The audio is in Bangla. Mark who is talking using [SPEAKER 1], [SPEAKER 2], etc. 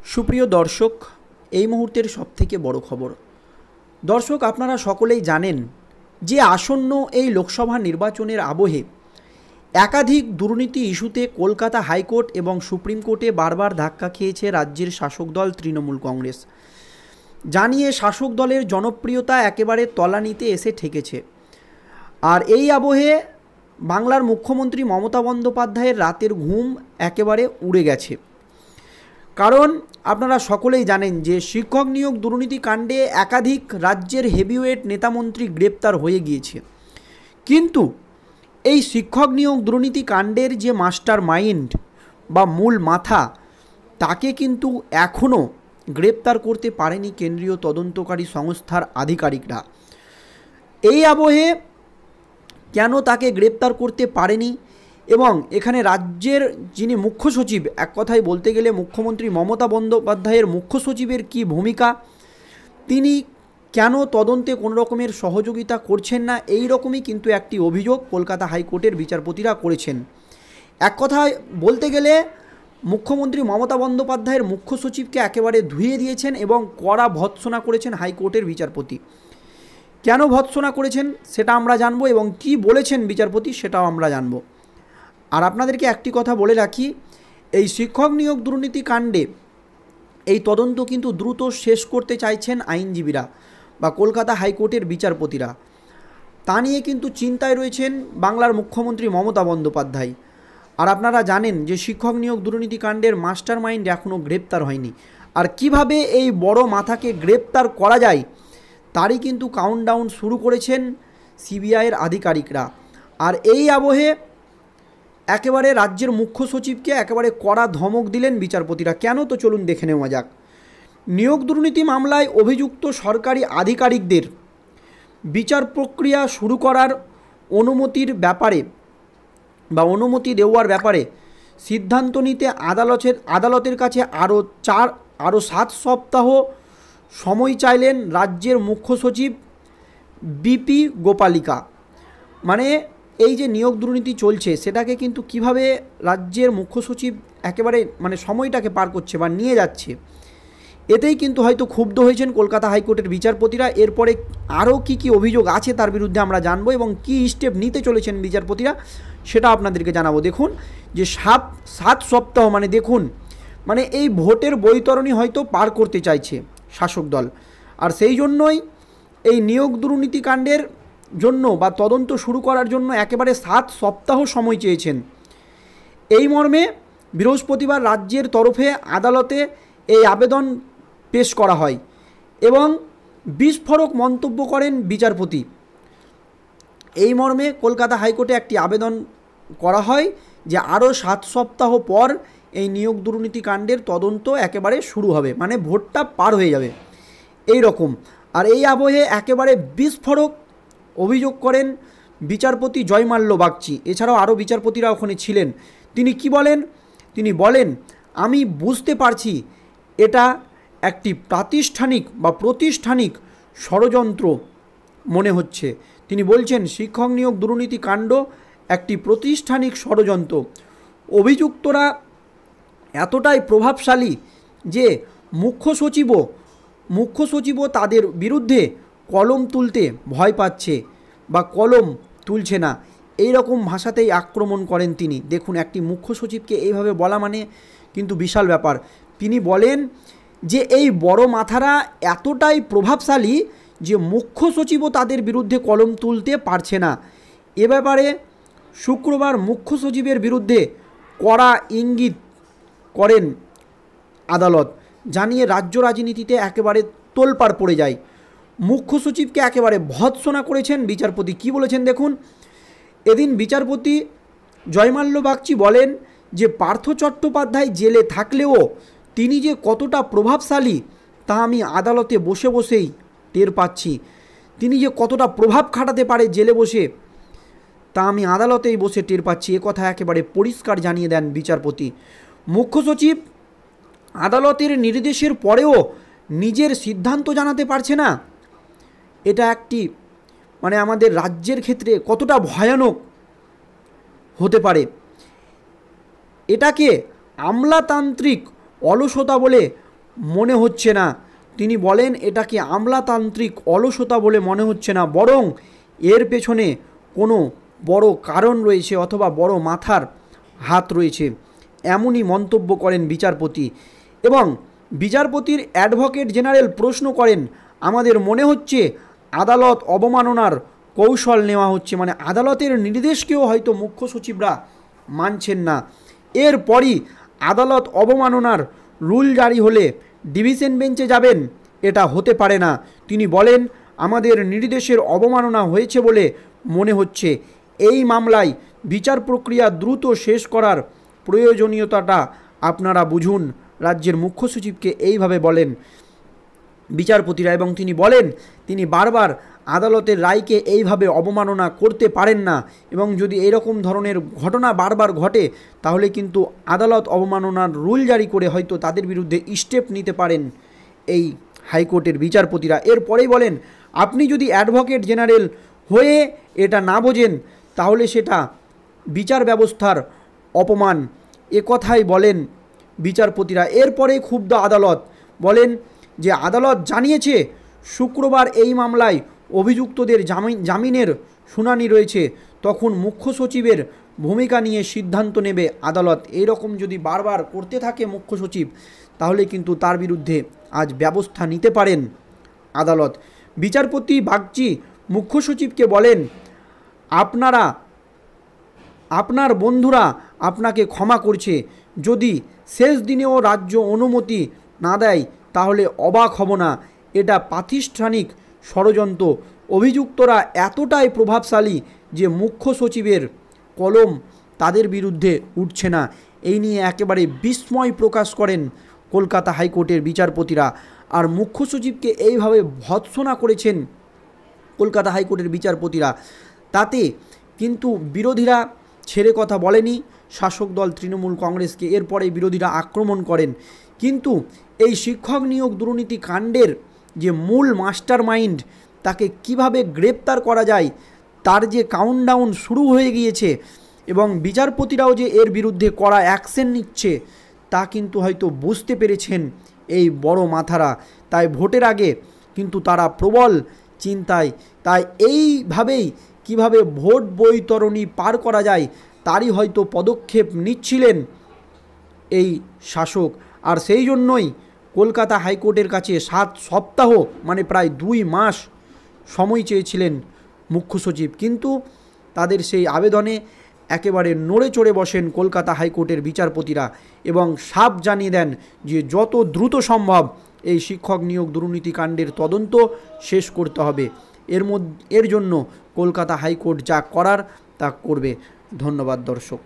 [SPEAKER 1] সুপ্রিয় দর্শক, এই মুহূর্তের সবথেকে বড় খবর। দর্শক, আপনারা সকলেই জানেন যে আসন্ন এই লোকসভা নির্বাচনের আবহে একাধিক দুর্নীতি ইস্যুতে কলকাতা হাইকোর্ট এবং সুপ্রিম কোর্টে বারবার ধাক্কা খেয়েছে রাজ্যের শাসক দল তৃণমূল কংগ্রেস। জানিয়ে শাসক দলের জনপ্রিয়তা একেবারে তলানিতে এসে ঠেকেছে। আর এই আবহে বাংলার মুখ্যমন্ত্রী মমতা বন্দ্যোপাধ্যায়ের রাতের ঘুম একেবারে উড়ে গেছে। কারণ আপনারা সকলেই জানেন যে শিক্ষক নিয়োগ দুর্নীতি কাণ্ডে একাধিক রাজ্যের হেভিওয়েট নেতামন্ত্রী গ্রেপ্তার হয়ে গিয়েছে, কিন্তু এই শিক্ষক নিয়োগ দুর্নীতি কাণ্ডের যে মাস্টার মাইন্ড বা মূল মাথা, তাকে কিন্তু এখনও গ্রেপ্তার করতে পারেনি কেন্দ্রীয় তদন্তকারী সংস্থার আধিকারিকরা। এই আবহে কেন তাকে গ্রেপ্তার করতে পারেনি এবং এখানে রাজ্যের যিনি মুখ্য সচিব, এক কথায় বলতে গেলে মুখ্যমন্ত্রী মমতা বন্দ্যোপাধ্যায়ের মুখ্য সচিবের কী ভূমিকা, তিনি কেন তদন্তে কোনো রকমের সহযোগিতা করছেন না, এই রকমই কিন্তু একটি অভিযোগ কলকাতা হাইকোর্টের বিচারপতিরা করেছেন। এক কথায় বলতে গেলে মুখ্যমন্ত্রী মমতা বন্দ্যোপাধ্যায়ের মুখ্য সচিবকে একেবারে ধুয়ে দিয়েছেন এবং কড়া ভৎসনা করেছেন হাইকোর্টের বিচারপতি। কেন ভৎসনা করেছেন সেটা আমরা জানবো এবং কি বলেছেন বিচারপতি সেটাও আমরা জানবো। আর আপনাদেরকে একটি কথা বলে রাখি, এই শিক্ষক নিয়োগ দুর্নীতি কাণ্ডে এই তদন্ত কিন্তু দ্রুত শেষ করতে চাইছেন আইনজীবীরা বা কলকাতা হাইকোর্টের বিচারপতিরা। তা নিয়ে কিন্তু চিন্তায় রয়েছেন বাংলার মুখ্যমন্ত্রী মমতা বন্দ্যোপাধ্যায়। আর আপনারা জানেন যে শিক্ষক নিয়োগ দুর্নীতি কাণ্ডের মাস্টার মাইন্ড এখনও গ্রেপ্তার হয়নি। আর কিভাবে এই বড় মাথাকে গ্রেপ্তার করা যায় তারই কিন্তু কাউন্টডাউন শুরু করেছেন সিবিআইয়ের আধিকারিকরা। আর এই আবহে একেবারে রাজ্যের মুখ্য সচিবকে একেবারে কড়া ধমক দিলেন বিচারপতিরা। কেন, তো চলুন দেখে নেওয়া যাক। নিয়োগ দুর্নীতি মামলায় অভিযুক্ত সরকারি আধিকারিকদের বিচার প্রক্রিয়া শুরু করার অনুমতির ব্যাপারে বা অনুমতি দেওয়ার ব্যাপারে সিদ্ধান্ত নিতে আদালতের কাছে আরও 7 সপ্তাহ সময় চাইলেন রাজ্যের মুখ্য সচিব বিপি গোপালিকা। মানে এই যে নিয়োগ দুর্নীতি চলছে সেটাকে কিন্তু কিভাবে রাজ্যের মুখ্য সচিব একেবারে সময়টাকে পার করছে বা নিয়ে যাচ্ছে, এতেই কিন্তু হয়তো ক্ষুব্ধ হয়েছেন কলকাতা হাইকোর্টের বিচারপতিরা। এরপরে আরও কি অভিযোগ আছে তার বিরুদ্ধে আমরা জানবো এবং কী স্টেপ নিতে চলেছেন বিচারপতিরা সেটা আপনাদেরকে জানাবো। দেখুন যে 7 সপ্তাহ দেখুন এই ভোটের বৈতরণী হয়তো পার করতে চাইছে শাসক দল। আর সেই জন্যই এই নিয়োগ দুর্নীতি কাণ্ডের জন্য বা তদন্ত শুরু করার জন্য একেবারে 7 সপ্তাহ সময় চেয়েছেন। এই মর্মে বৃহস্পতিবার রাজ্যের তরফে আদালতে এই আবেদন পেশ করা হয় এবং বিস্ফোরক মন্তব্য করেন বিচারপতি। এই মর্মে কলকাতা হাইকোর্টে একটি আবেদন করা হয় যে আরও 7 সপ্তাহ পর এই নিয়োগ দুর্নীতি কাণ্ডের তদন্ত একেবারে শুরু হবে, ভোটটা পার হয়ে যাবে এই রকম। আর এই আবহে একেবারে বিস্ফোরক অভিযোগ করেন বিচারপতি জয়মাল্য বাগচি। এছাড়াও আরও বিচারপতিরা ওখানে ছিলেন। তিনি কি বলেন? তিনি বলেন, আমি বুঝতে পারছি এটা একটি প্রতিষ্ঠানিক ষড়যন্ত্র মনে হচ্ছে। তিনি বলছেন শিক্ষক নিয়োগ দুর্নীতি কাণ্ড একটি প্রাতিষ্ঠানিক ষড়যন্ত্র। অভিযুক্তরা এতটাই প্রভাবশালী যে মুখ্য সচিবও তাদের বিরুদ্ধে কলম তুলতে ভয় পাচ্ছে বা কলম তুলছে না, এই রকম ভাষাতেই আক্রমণ করেন তিনি। দেখুন, একটি মুখ্য সচিবকে এইভাবে বলা কিন্তু বিশাল ব্যাপার। তিনি বলেন যে এই বড় মাথারা এতটাই প্রভাবশালী যে মুখ্য সচিবও তাদের বিরুদ্ধে কলম তুলতে পারছে না। এ ব্যাপারে শুক্রবার মুখ্য সচিবের বিরুদ্ধে কড়া ইঙ্গিত করেন আদালত। জানিয়ে রাজ্য রাজনীতিতে একেবারে তোলপাড় পড়ে যায়। মুখ্য সচিবকে একেবারে ভৎসনা করেছেন বিচারপতি। কি বলেছেন দেখুন। এদিন বিচারপতি জয়মাল্য বাগচি বলেন যে পার্থ চট্টোপাধ্যায় জেলে থাকলেও তিনি যে কতটা প্রভাবশালী তা আমি আদালতে বসেই টের পাচ্ছি। তিনি যে কতটা প্রভাব খাটাতে পারে জেলে বসে তা আমি আদালতেই বসে টের পাচ্ছি, এ কথা একেবারে পরিষ্কার জানিয়ে দেন বিচারপতি। মুখ্য সচিব আদালতের নির্দেশের পরেও নিজের সিদ্ধান্ত জানাতে পারছে না। এটা একটি আমাদের রাজ্যের ক্ষেত্রে কতটা ভয়ানক হতে পারে। এটাকে আমলাতান্ত্রিক অলসতা বলে মনে হচ্ছে না। তিনি বলেন এটাকে আমলাতান্ত্রিক অলসতা বলে মনে হচ্ছে না, বরং এর পেছনে কোনো বড় কারণ রয়েছে অথবা বড় মাথার হাত রয়েছে, এমনই মন্তব্য করেন বিচারপতি। এবং বিচারপতির অ্যাডভোকেট জেনারেল প্রশ্ন করেন, আমাদের মনে হচ্ছে আদালত অবমাননার কৌশল নেওয়া হচ্ছে, মানে আদালতের নির্দেশকেও হয়তো মুখ্য সচিবরা মানছেন না। এরপরই আদালত অবমাননার রুল জারি হলে ডিভিশন বেঞ্চে যাবেন, এটা হতে পারে না। তিনি বলেন, আমাদের নির্দেশের অবমাননা হয়েছে বলে মনে হচ্ছে। এই মামলায় বিচার প্রক্রিয়া দ্রুত শেষ করার প্রয়োজনীয়তাটা আপনারা বুঝুন। রাজ্যের মুখ্য সচিবকে এইভাবে বলেন বিচারপতিরা, এবং তিনি বলেন তিনি বারবার আদালতের রায়কে এইভাবে অবমাননা করতে পারেন না, এবং যদি এরকম ধরনের ঘটনা বারবার ঘটে তাহলে কিন্তু আদালত অবমাননার রুল জারি করে হয়তো তাদের বিরুদ্ধে স্টেপ নিতে পারেন এই হাইকোর্টের বিচারপতিরা। এরপরেই বলেন, আপনি যদি অ্যাডভোকেট জেনারেল হয়ে এটা না বোঝেন তাহলে সেটা বিচার ব্যবস্থার অপমান, এ কথাই বলেন বিচারপতিরা। এরপরে ক্ষুব্ধ আদালত বলেন যে আদালত জানিয়েছে শুক্রবার এই মামলায় অভিযুক্তদের জামিনের শুনানি রয়েছে, তখন মুখ্য সচিবের ভূমিকা নিয়ে সিদ্ধান্ত নেবে আদালত। এইরকম যদি বারবার করতে থাকে মুখ্য সচিব তাহলে কিন্তু তার বিরুদ্ধে আজ ব্যবস্থা নিতে পারেন আদালত। বিচারপতি বাগচি মুখ্য সচিবকে বলেন, আপনার বন্ধুরা আপনাকে ক্ষমা করছে, যদি শেষ দিনেও রাজ্য অনুমতি না দেয় তাহলে অবাক হব না। এটা প্রাতিষ্ঠানিক ষড়যন্ত্র। অভিযুক্তরা এতটাই প্রভাবশালী যে মুখ্য সচিবের কলম তাদের বিরুদ্ধে উঠছে না। এই নিয়ে একেবারে বিস্ময় প্রকাশ করেন কলকাতা হাইকোর্টের বিচারপতিরা। আর মুখ্য সচিবকে এইভাবে ভৎসনা করেছেন কলকাতা হাইকোর্টের বিচারপতিরা, তাতে কিন্তু বিরোধীরা ছেড়ে কথা বলেনি শাসক দল তৃণমূল কংগ্রেসকে। এরপরে বিরোধীরা আক্রমণ করেন, কিন্তু এই শিক্ষক নিয়োগ দুর্নীতি কাণ্ডের যে মূল মাস্টার মাইন্ড তাকে কিভাবে গ্রেপ্তার করা যায় তার যে কাউন্টডাউন শুরু হয়ে গিয়েছে, এবং বিচারপতিরাও যে এর বিরুদ্ধে কড়া অ্যাকশন নিচ্ছে তা কিন্তু হয়তো বুঝতে পেরেছেন এই বড় মাথারা। তাই ভোটের আগে কিন্তু তারা প্রবল চিন্তায়, তাই এইভাবেই কিভাবে ভোট বৈতরণী পার করা যায় তারই হয়তো পদক্ষেপ নিচ্ছিলেন এই শাসক। আর সেই জন্যই কলকাতা হাইকোর্টের কাছে 7 সপ্তাহ মানে প্রায় 2 মাস সময় চেয়েছিলেন মুখ্য সচিব, কিন্তু তাদের সেই আবেদনে একেবারে নড়ে চড়ে বসেন কলকাতা হাইকোর্টের বিচারপতিরা এবং সাফ জানিয়ে দেন যে যত দ্রুত সম্ভব এই শিক্ষক নিয়োগ দুর্নীতিকাণ্ডের তদন্ত শেষ করতে হবে। এর জন্য কলকাতা হাইকোর্ট যা করার তা করবে। ধন্যবাদ দর্শক।